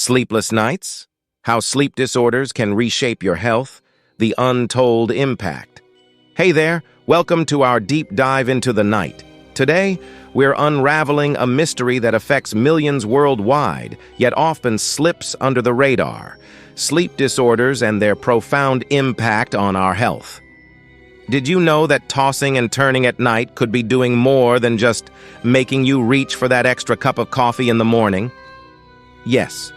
Sleepless nights? How sleep disorders can reshape your health? The untold impact. Hey there, welcome to our deep dive into the night. Today, we're unraveling a mystery that affects millions worldwide, yet often slips under the radar: sleep disorders and their profound impact on our health. Did you know that tossing and turning at night could be doing more than just making you reach for that extra cup of coffee in the morning? Yes,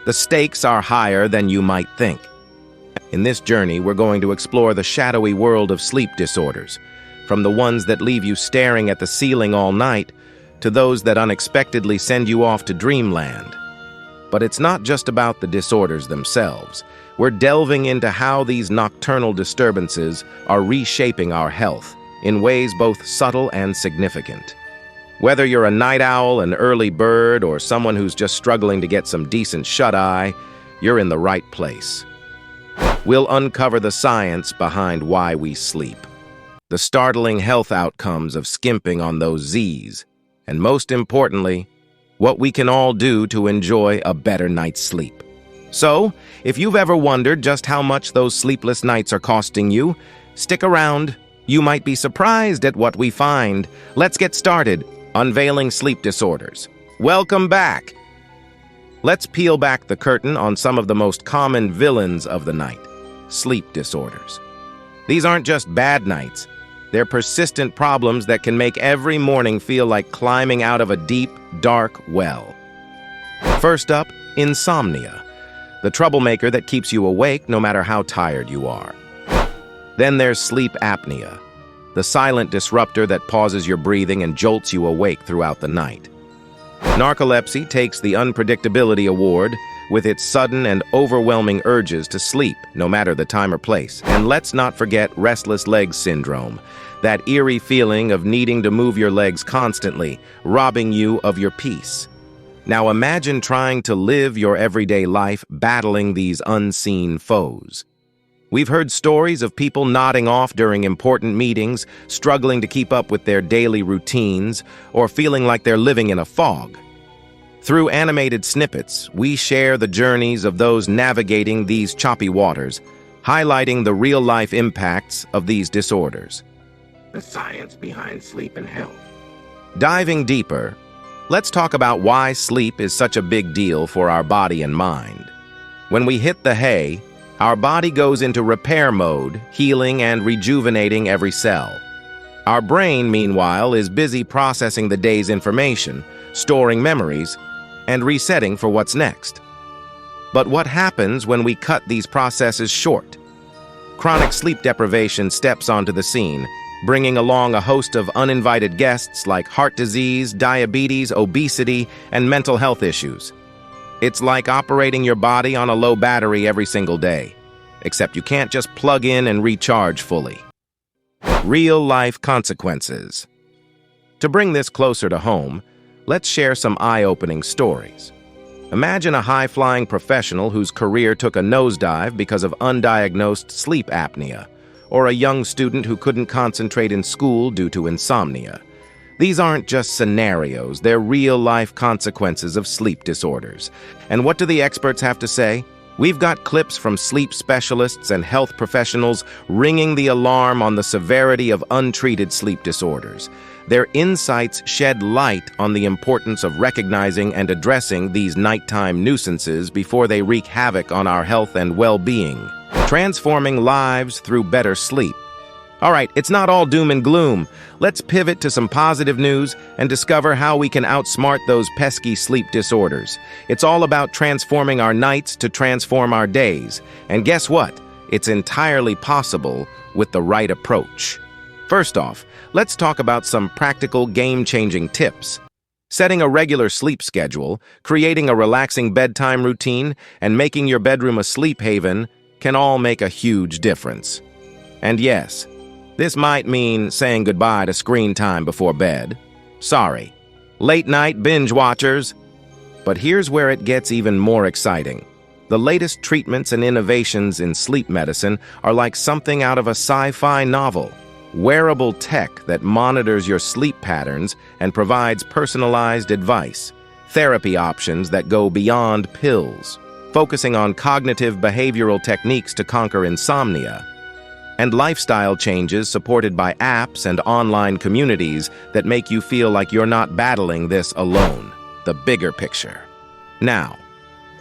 the stakes are higher than you might think. In this journey, we're going to explore the shadowy world of sleep disorders, from the ones that leave you staring at the ceiling all night to those that unexpectedly send you off to dreamland. But it's not just about the disorders themselves. We're delving into how these nocturnal disturbances are reshaping our health in ways both subtle and significant. Whether you're a night owl, an early bird, or someone who's just struggling to get some decent shut-eye, you're in the right place. We'll uncover the science behind why we sleep, the startling health outcomes of skimping on those Z's, and most importantly, what we can all do to enjoy a better night's sleep. So, if you've ever wondered just how much those sleepless nights are costing you, stick around. You might be surprised at what we find. Let's get started. Unveiling sleep disorders. Welcome back. Let's peel back the curtain on some of the most common villains of the night: sleep disorders. These aren't just bad nights. They're persistent problems that can make every morning feel like climbing out of a deep, dark well. First up, insomnia, the troublemaker that keeps you awake no matter how tired you are. Then there's sleep apnea, the silent disruptor that pauses your breathing and jolts you awake throughout the night. Narcolepsy takes the unpredictability award with its sudden and overwhelming urges to sleep, no matter the time or place. And let's not forget restless legs syndrome, that eerie feeling of needing to move your legs constantly, robbing you of your peace. Now imagine trying to live your everyday life battling these unseen foes. We've heard stories of people nodding off during important meetings, struggling to keep up with their daily routines, or feeling like they're living in a fog. Through animated snippets, we share the journeys of those navigating these choppy waters, highlighting the real-life impacts of these disorders. The science behind sleep and health. Diving deeper, let's talk about why sleep is such a big deal for our body and mind. When we hit the hay, our body goes into repair mode, healing and rejuvenating every cell. Our brain, meanwhile, is busy processing the day's information, storing memories, and resetting for what's next. But what happens when we cut these processes short? Chronic sleep deprivation steps onto the scene, bringing along a host of uninvited guests like heart disease, diabetes, obesity, and mental health issues. It's like operating your body on a low battery every single day, except you can't just plug in and recharge fully. Real-life consequences. To bring this closer to home, let's share some eye-opening stories. Imagine a high-flying professional whose career took a nosedive because of undiagnosed sleep apnea, or a young student who couldn't concentrate in school due to insomnia. These aren't just scenarios, they're real-life consequences of sleep disorders. And what do the experts have to say? We've got clips from sleep specialists and health professionals ringing the alarm on the severity of untreated sleep disorders. Their insights shed light on the importance of recognizing and addressing these nighttime nuisances before they wreak havoc on our health and well-being. Transforming lives through better sleep. All right, it's not all doom and gloom. Let's pivot to some positive news and discover how we can outsmart those pesky sleep disorders. It's all about transforming our nights to transform our days. And guess what? It's entirely possible with the right approach. First off, let's talk about some practical game-changing tips. Setting a regular sleep schedule, creating a relaxing bedtime routine, and making your bedroom a sleep haven can all make a huge difference. And yes, this might mean saying goodbye to screen time before bed. Sorry, late-night binge watchers. But here's where it gets even more exciting. The latest treatments and innovations in sleep medicine are like something out of a sci-fi novel. Wearable tech that monitors your sleep patterns and provides personalized advice. therapy options that go beyond pills, focusing on cognitive behavioral techniques to conquer insomnia, and lifestyle changes supported by apps and online communities that make you feel like you're not battling this alone. The bigger picture. Now,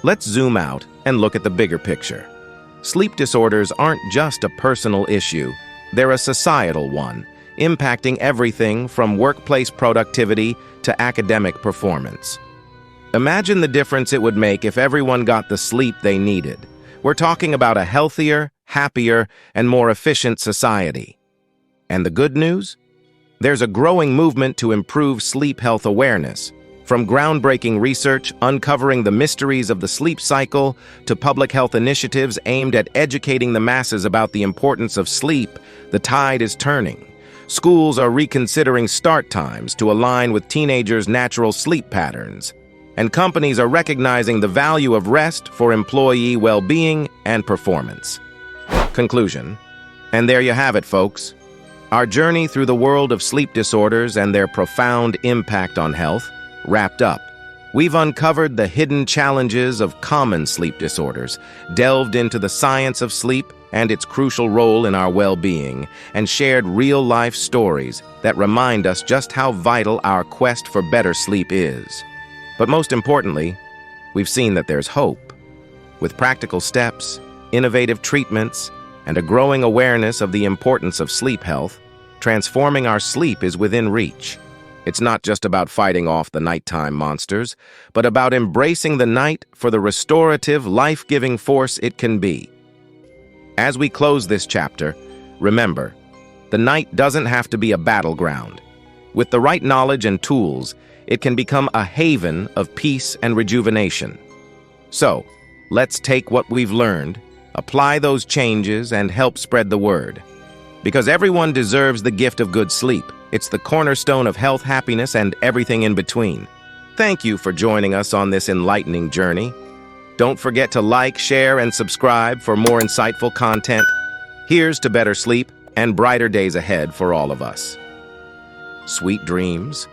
let's zoom out and look at the bigger picture. Sleep disorders aren't just a personal issue, they're a societal one, impacting everything from workplace productivity to academic performance. Imagine the difference it would make if everyone got the sleep they needed. We're talking about a healthier, happier, and more efficient society. And the good news? There's a growing movement to improve sleep health awareness, from groundbreaking research uncovering the mysteries of the sleep cycle to public health initiatives aimed at educating the masses about the importance of sleep. The tide is turning. Schools are reconsidering start times to align with teenagers' natural sleep patterns, and companies are recognizing the value of rest for employee well-being and performance. Conclusion. And there you have it, folks. Our journey through the world of sleep disorders and their profound impact on health wrapped up. We've uncovered the hidden challenges of common sleep disorders, delved into the science of sleep and its crucial role in our well-being, and shared real-life stories that remind us just how vital our quest for better sleep is. But most importantly, we've seen that there's hope. With practical steps, innovative treatments, and a growing awareness of the importance of sleep health, transforming our sleep is within reach. It's not just about fighting off the nighttime monsters, but about embracing the night for the restorative, life-giving force it can be. As we close this chapter, remember, the night doesn't have to be a battleground. With the right knowledge and tools, it can become a haven of peace and rejuvenation. So, let's take what we've learned, apply those changes, and help spread the word. Because everyone deserves the gift of good sleep. It's the cornerstone of health, happiness, and everything in between. Thank you for joining us on this enlightening journey. Don't forget to like, share, and subscribe for more insightful content. Here's to better sleep and brighter days ahead for all of us. Sweet dreams.